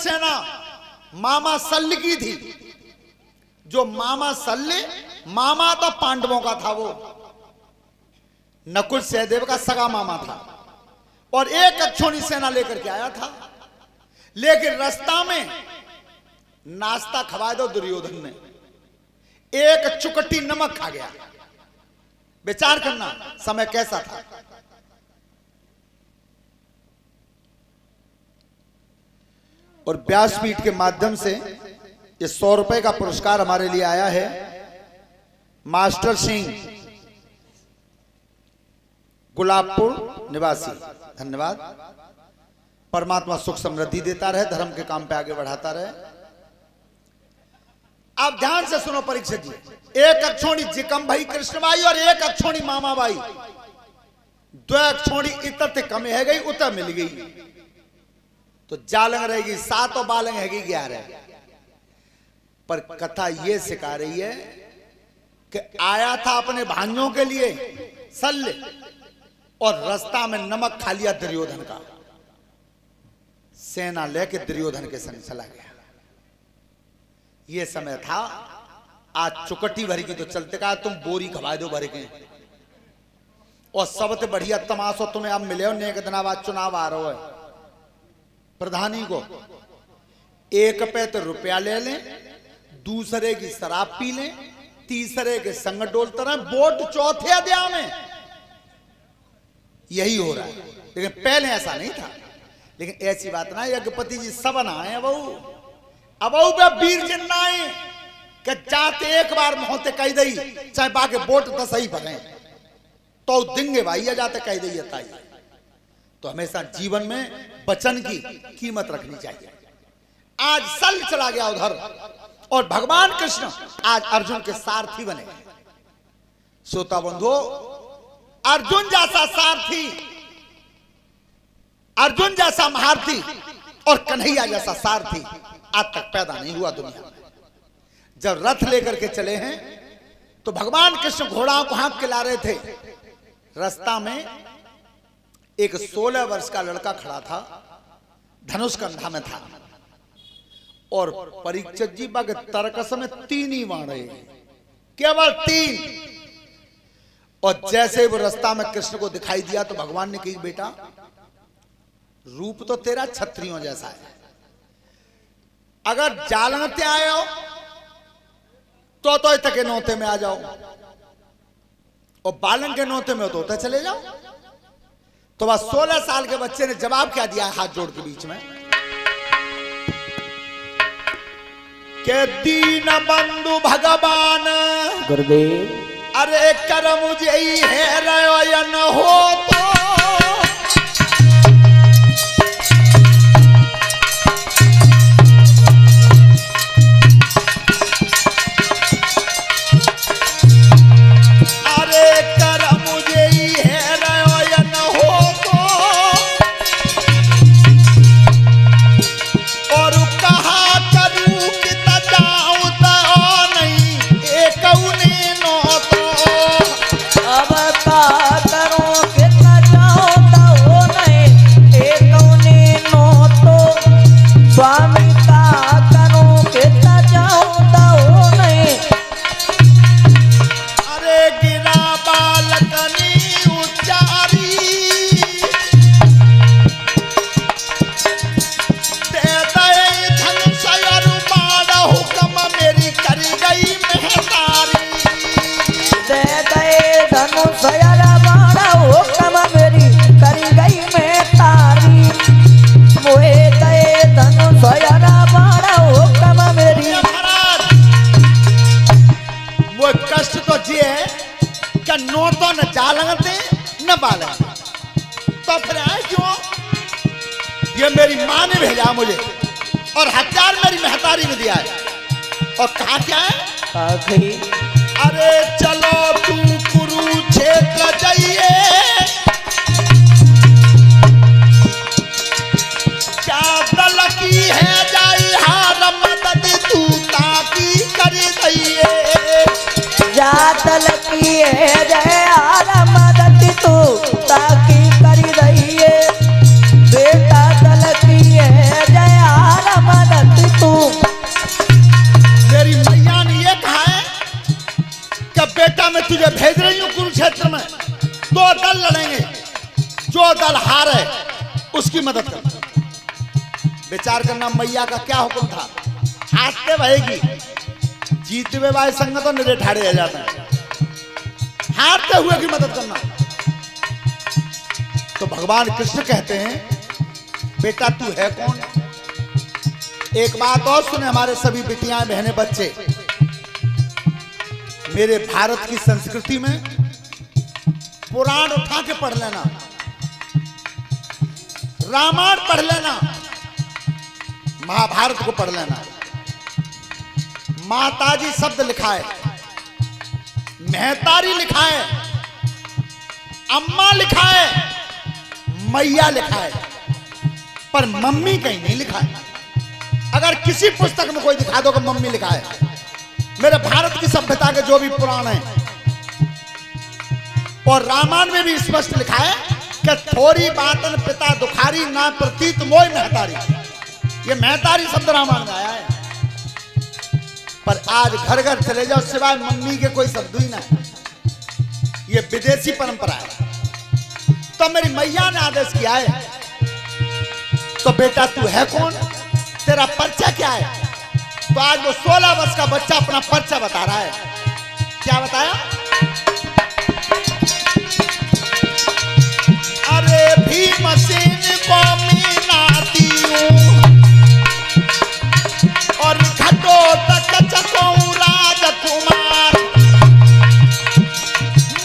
सेना मामा सल्ल की थी। जो मामा सल्ल, मामा तो पांडवों का था, वो नकुल सहदेव का सगा मामा था, और एक अक्षौणी सेना लेकर के आया था। लेकिन रास्ता में नाश्ता खवा दो दुर्योधन ने, एक चुकट्टी नमक खा गया। विचार करना समय कैसा था। और व्यासपीठ के माध्यम से ये 100 रुपए का पुरस्कार हमारे लिए आया है मास्टर सिंह, गुलाबपुर निवासी। धन्यवाद। परमात्मा सुख समृद्धि देता रहे, धर्म के काम पे आगे बढ़ाता रहे। आप ध्यान से सुनो परीक्षित जी, एक अक्षौणी जिकम भाई कृष्णबाई और एक अक्षौणी मामा बाई, दो अक्षौणी इतर कम है गई, उतर मिल गई तो जालंग रहेगी 7 और बालंग है 11। पर कथा यह सिखा रही है कि आया था अपने भाइयों के लिए सल्ले, और रास्ता में नमक खा लिया दुर्योधन का। सेना लेके दुर्योधन के संग चला गया। यह समय था। आज चुकट्टी भरी की तो चलते का, तुम बोरी खवा दो भर के, और सबसे बढ़िया तमाशा तुम्हें अब मिले हो। नेक दिन बाद चुनाव आ रहा है, प्रधानी को एक पे तो रुपया ले लें, दूसरे की शराब पी लें, तीसरे के संग डोलते रहे, वोट चौथे अध्याय में यही हो रहा है। लेकिन पहले ऐसा नहीं था। लेकिन ऐसी बात ना, यज्ञपति जी सब आए बहू, अब पे वीर जिन्नाए कि जाते एक बार मोहते कह दई, चाहे बाके वोट 10 ही भरे तो दिंगे भाई, या जाते कह दई ताई। तो हमेशा जीवन में वचन की कीमत रखनी चाहिए। आज सल चला गया उधर, और भगवान कृष्ण आज अर्जुन के सारथी बने। श्रोता बंधुओं, अर्जुन जैसा सारथी, अर्जुन जैसा महारथी और कन्हैया जैसा सारथी आज तक पैदा नहीं हुआ दुनिया में। जब रथ लेकर के चले हैं तो भगवान कृष्ण घोड़ाओं को हाँक के ला रहे थे। रास्ता में एक 16 वर्ष का लड़का खड़ा था, धनुष कंधा में था, और परीक्षित जी बग तरकस में 3 ही मारे, केवल 3। और जैसे वो रास्ता में कृष्ण को दिखाई दिया तो भगवान ने कही, बेटा रूप तो तेरा क्षत्रियों जैसा है, अगर जालंगते आए हो तो तक के नौते में आ जाओ, और बालन के नौते में हो तो चले जाओ। तो बस 16 साल के बच्चे ने जवाब क्या दिया, हाथ जोड़ के बीच में, के दीन बंधु भगवान गुरुदेव, अरे कर मुझे ही है रयो या न हो तो, ये मेरी माँ ने भेजा मुझे, और हथियार मेरी महतारी ने दिया है। और कहा क्या है, अरे चलो तू कुरुक्षेत्र जाइए, क्या दल की है जाई हार मदद तू ताकि कर दइए, जा दल की है जय हार मदद तू ताकि कर दइए, बेटा दल की है जय हार जो दल हारे उसकी मदद करना। विचार करना मैया का क्या हुक्म था, हारते बहेगी, जीतवे भाई संग तो निरे ठाड़े आ जाते हैं, हारते हुए की मदद करना। तो भगवान कृष्ण कहते हैं बेटा तू है कौन। एक बात और सुने हमारे सभी बिटियां बहनें बच्चे, मेरे भारत की संस्कृति में पुराण उठा के पढ़ लेना, रामायण पढ़ लेना, महाभारत को पढ़ लेना। माताजी शब्द लिखा है, महतारी लिखा है, अम्मा लिखा है, मैया लिखा है, पर मम्मी कहीं नहीं लिखा है। अगर किसी पुस्तक में कोई दिखा दो कि मम्मी लिखा है, मेरे भारत की सभ्यता के जो भी पुराण है और रामायण में भी स्पष्ट लिखा है कि थोड़ी बातन पिता दुखारी ना प्रतीत मोय महतारी। ये महतारी शब्द रामायण में आया है, पर आज घर घर चले जाओ सिवाय मम्मी के कोई शब्द ही ना है। ये विदेशी परंपरा है। तो मेरी मैया ने आदेश किया है, तो बेटा तू है कौन, तेरा परिचय क्या है। तो आज वो 16 वर्ष का बच्चा अपना परिचय बता रहा है। क्या बताया, अरे भीमसेन को मीनाती हूं और घटोत्कच को राजकुमार,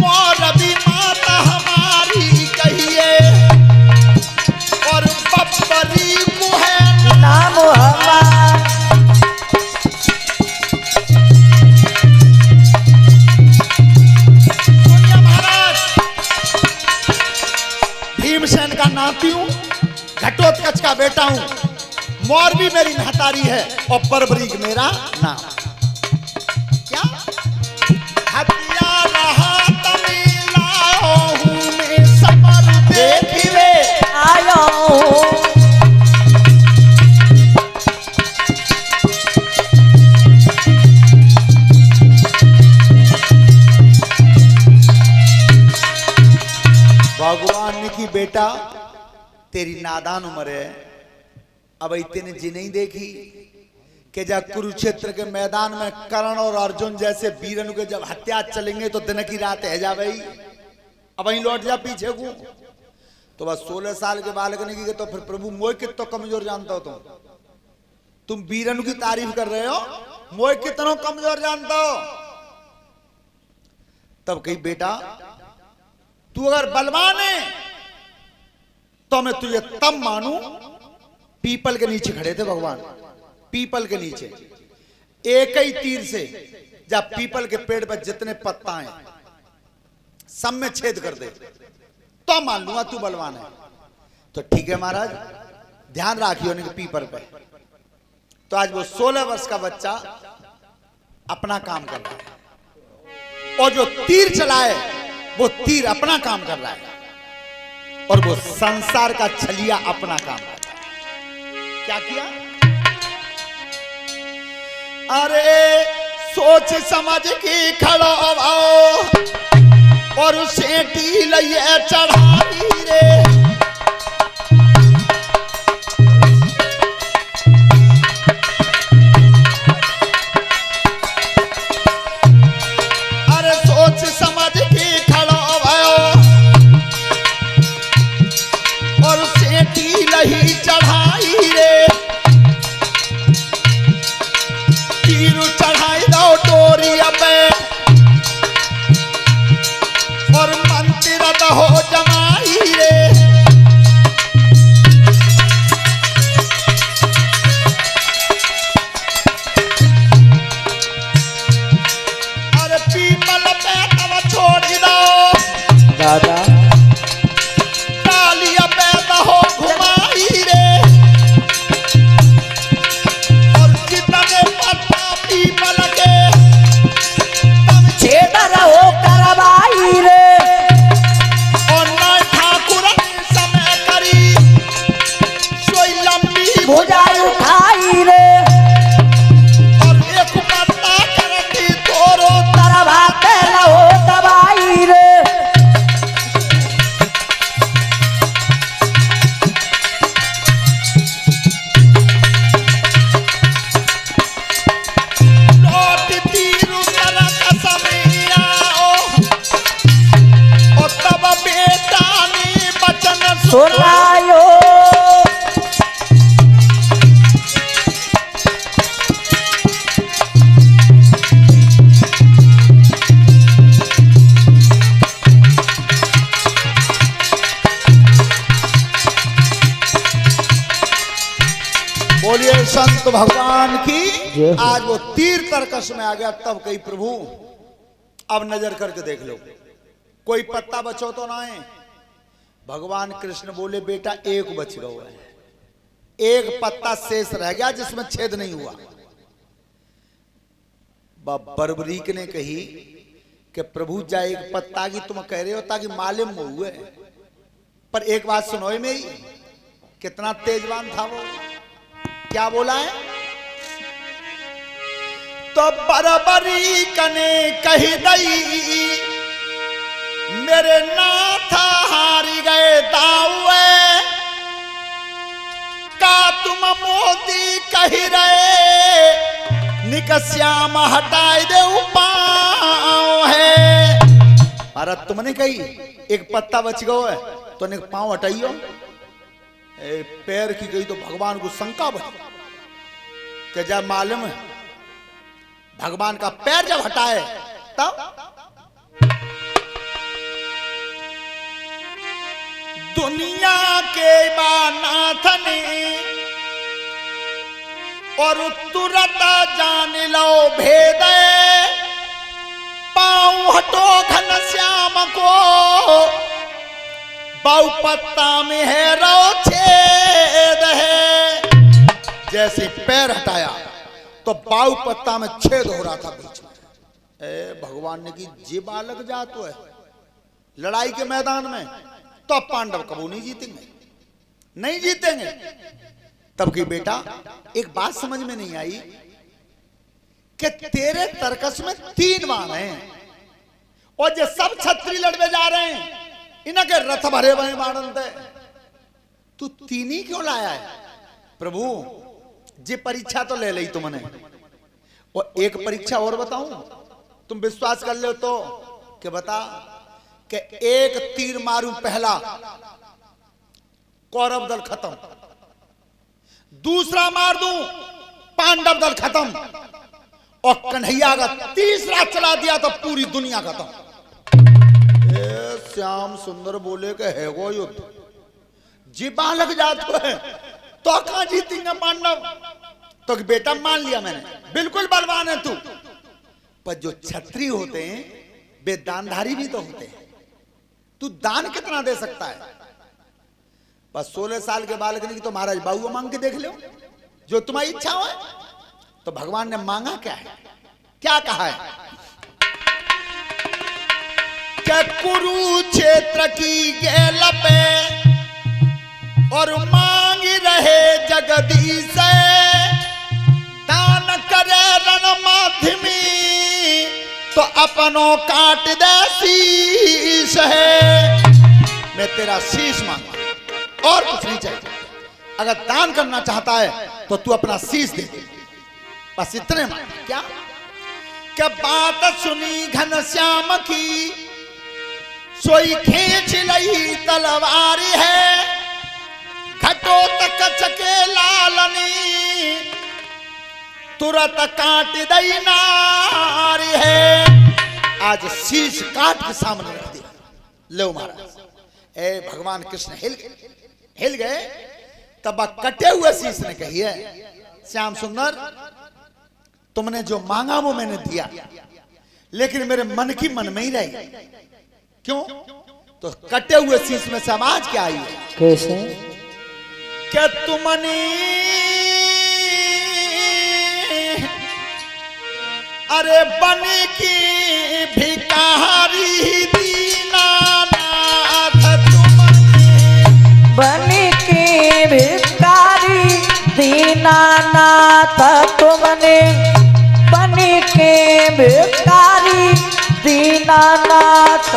मोरबी माता हमारी कहिए और बब्बरी को है नाम हमार। भीमसेन का नाती हूं, घटोत्कच का बेटा हूं, मोरबी मेरी महतारी है और बर्बरीक मेरा नाम। क्या हथिया रहा तमिलाओ हूं मैं समर देखिवे आयो भगवान ने की बेटा तेरी नादान उम्र है, अब इतने जी नहीं देखी कि जब कुरुक्षेत्र के मैदान में कर्ण और अर्जुन जैसे वीरन के जब हत्या चलेंगे तो दिन की रात है जा भाई, अब वहीं लौट जा पीछे को। तो बस 16 साल के बालक ने की, तो फिर प्रभु मोह कितना कमजोर जानता हो तुम वीरन की तारीफ कर रहे हो, मोह कितना कमजोर जानता हो। तब कही बेटा तू अगर बलवान है तो मैं तुझे तब मानू। पीपल के नीचे खड़े थे भगवान, पीपल के नीचे एक ही तीर से जब पीपल के पेड़ पर जितने पत्ता हैं सब में छेद कर दे तो मान लूंगा तू बलवान है। तो ठीक है महाराज, ध्यान राखियो उनके पीपल पे। तो आज वो 16 वर्ष का बच्चा अपना काम कर रहा है और जो तीर चलाए वो तीर अपना काम कर रहा है और वो संसार का छलिया अपना काम कर रहा है। क्या किया, अरे सोच समझ के खड़ो आओ और उसे ढील ये चढ़ाई रे। अरे सोच समझ के खड़ो आओ और उसे ढील ही चढ़ाई रे। तीर चढ़ाई दो डोरिया पे और मंत्र हो जमाई रे। संत भगवान की। जय हो। आज वो तीर तरकश में आ गया, तब कही प्रभु अब नजर करके देख लो कोई पत्ता बचो तो ना है। भगवान कृष्ण बोले बेटा एक बच गया है, एक पत्ता शेष रह गया जिसमें छेद नहीं हुआ। बर्बरीक ने कही कि प्रभु जा एक पत्ता की तुम कह रहे हो ताकि मालूम हुए, पर एक बात सुनो मेरी, कितना तेजवान था वो, क्या बोला है? तो बर्बरीक ने कही दई मेरे नाथ हारी गए दावे, का तुम मोदी कही रहे निकश्याम हटाए दे पाँव है। अरे तुमने कही एक पत्ता बच गया है तो ने पाँव हटाइयो, पैर की गई तो भगवान को शंका बनी कि जब मालूम है भगवान का पैर जब हटाए तब दुनिया के नाथ ने और तुरंत जान लो भेद, पाँव हटो घनश्याम को बाऊ पत्ता में है रो छेद है। जैसे पैर हटाया तो बाऊ पत्ता में छेद हो रहा था बीच में। भगवान ने की जे बालक जात है लड़ाई के मैदान में, तो अब पांडव कबू नहीं जीतेंगे, नहीं जीतेंगे। तब की बेटा एक बात समझ में नहीं आई कि तेरे तर्कस में 3 बाण हैं और जो सब छत्री लड़वे जा रहे हैं इनके रथ भरे भरे बाणन थे, तू 3 ही क्यों लाया है? प्रभु जी परीक्षा तो ले ली तुमने, और एक परीक्षा और बताऊं, तुम विश्वास कर ले तो कि बता कि एक तीर मारूं पहला कौरव दल खत्म, दूसरा मार दूं पांडव दल खत्म, और कन्हैया का तीसरा चला दिया तो पूरी दुनिया खत्म। श्याम सुंदर बोले कि है वो युद्ध जी बालक जात है तो कहां जीतेंगे पांडव? तो बेटा मान लिया मैंने, बिल्कुल बलवान है तू, पर जो छत्री होते हैं वे दानधारी भी तो होते हैं, तू दान कितना दे सकता है? बस 16 साल के बालक ने की तो महाराज बाबू मांग के देख लो जो तुम्हारी इच्छा हो। तो भगवान ने मांगा क्या है, क्या कहा है? क्या कुरुक्षेत्र की गेल पे और मांग रहे जगदीश, दान करे रण माध्यमी तो अपनों काट दे शीश है। मैं तेरा शीश मांगा और कुछ नहीं चाहिए, अगर दान करना चाहता है तो तू अपना शीश दे दे, बस इतने मांग। क्या बात सुनी घनश्याम की सोई खींच लई तलवारी है, घटो तक चके लालनी तुरंत काट दई नारी है। आज शीश काट के सामने रख दिया, लो महाराज। ए भगवान कृष्ण हिल गए, तब कटे हुए शीश ने कही है श्याम सुंदर तुमने जो मांगा वो मैंने दिया, लेकिन मेरे मन की मन में ही रही। क्यों? तो कटे हुए शीश में से आवाज क्या आई है? कैसे? क्या तुमने अरे बन की भिखारी दीनानाथ, तुमने बन की भिखारी दीनानाथ, तुमने बन के भिखारी दीनानाथ,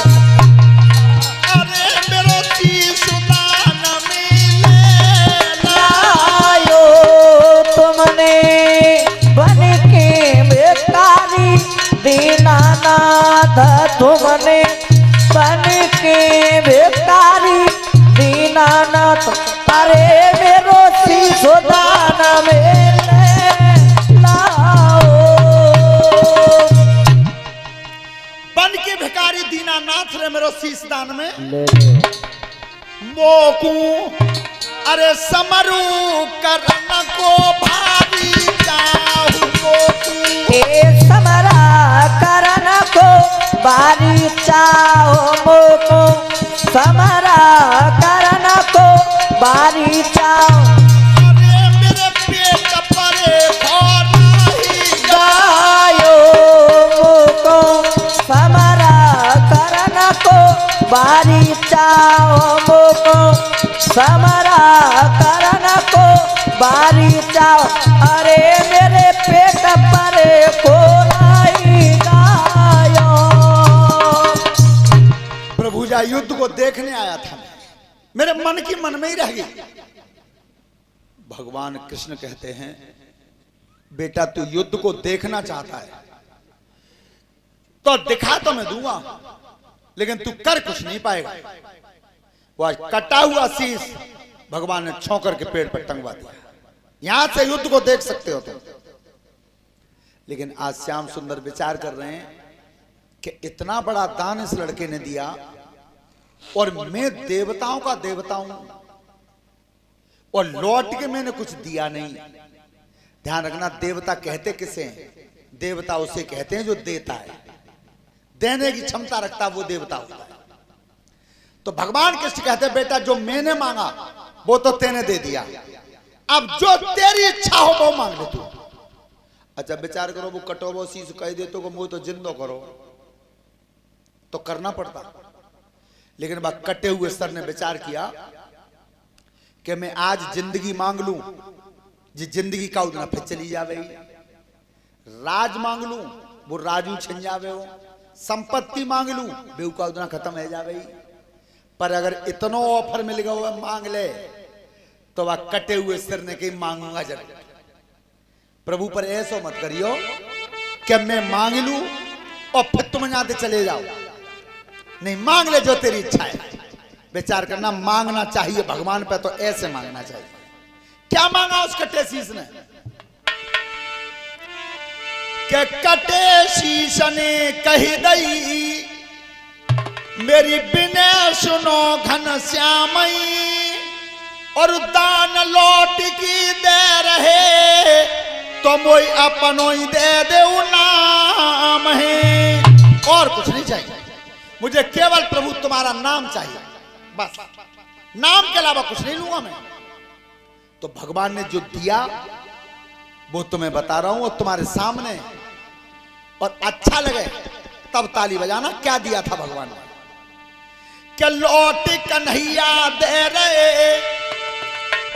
अरे मेरो शीश दान मिले लायो, तुमने बन के भिखारी दीनानाथ, तुमने बन के भिखारी दीनानाथ, अरे मेरो शीश दान मिले लाओ। बन के भिखारी दीनानाथ रे मेरो शीश दान में ले लो। मोकू अरे समरू करण को भाग चाओ मोको समरा करन को बारी चाओ अरे मेरे पेट परे खोराही गायो मोको समरा करन को बारी चाओ मोको समरा करन को बारी चाओ अरे मेरे पेट परे खोराही गायो। प्रभु जी युद्ध को देखने आया था, मेरे मन की मन में ही रह गई। भगवान कृष्ण कहते हैं बेटा तू युद्ध को देखना चाहता है तो दिखा तो मैं दूंगा, लेकिन तू कर कुछ नहीं पाएगा। वो आज कटा हुआ शीश भगवान ने छौंकर के पेड़ पर टंगवा दिया। यहां से युद्ध को देख सकते हो तुम। लेकिन आज श्याम सुंदर विचार कर रहे हैं कि इतना बड़ा दान इस लड़के ने दिया और मैं देवताओं का देवता हूं और लौट के मैंने कुछ दिया नहीं। ध्यान रखना, देवता कहते किसे हैं? देवता उसे कहते हैं जो देता है, देने की क्षमता रखता वो देवता होता है। तो भगवान कृष्ण कहते बेटा जो मैंने मांगा वो तो तेने दे दिया, अब जो तेरी इच्छा हो वो मांग ले तू। अच्छा विचार करो, वो कटोबो शीश कह दे तो मुंह तो जिंदो करो तो करना पड़ता। लेकिन बात कटे हुए सर ने विचार किया कि मैं आज जिंदगी मांग लूं, जी जिंदगी का उतना फिर चली जावे। राज मांग लूं वो राजू छिन जावे हो, संपत्ति मांग लूं बेऊ का उतना खत्म है जावे। पर अगर इतनो ऑफर मिल गया हुआ मांग ले तो वह कटे हुए सिर ने कहीं मांगूंगा जरूर। प्रभु पर ऐसा मत करियो कि मैं मांग लूं और फिर तुम यहां से चले जाओ। नहीं, मांग ले जो तेरी इच्छा है। विचार करना, मांगना चाहिए भगवान पे तो ऐसे मांगना चाहिए। क्या मांगा उस कटे शीश ने? के कटे शीश ने कही दई मेरी बिने सुनो घन श्यामई और दान लौट की दे रहे तो मोई अपनो ही दे दे नाम है। और कुछ नहीं चाहिए मुझे, केवल प्रभु तुम्हारा नाम चाहिए बस। नाम के अलावा कुछ नहीं लूंगा मैं। तो भगवान ने जो दिया वो तुम्हें बता रहा हूं और तुम्हारे सामने, और अच्छा लगे तब ताली बजाना। क्या दिया था भगवान ने? कि लौट कन्हैया दे रहे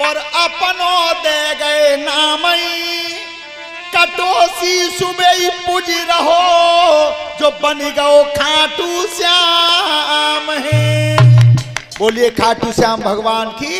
और अपनों दे गए नामई कटोसी सुबह ही पूज रहो जो बन गओ खाटू श्याम है। बोलिए खाटू श्याम भगवान की।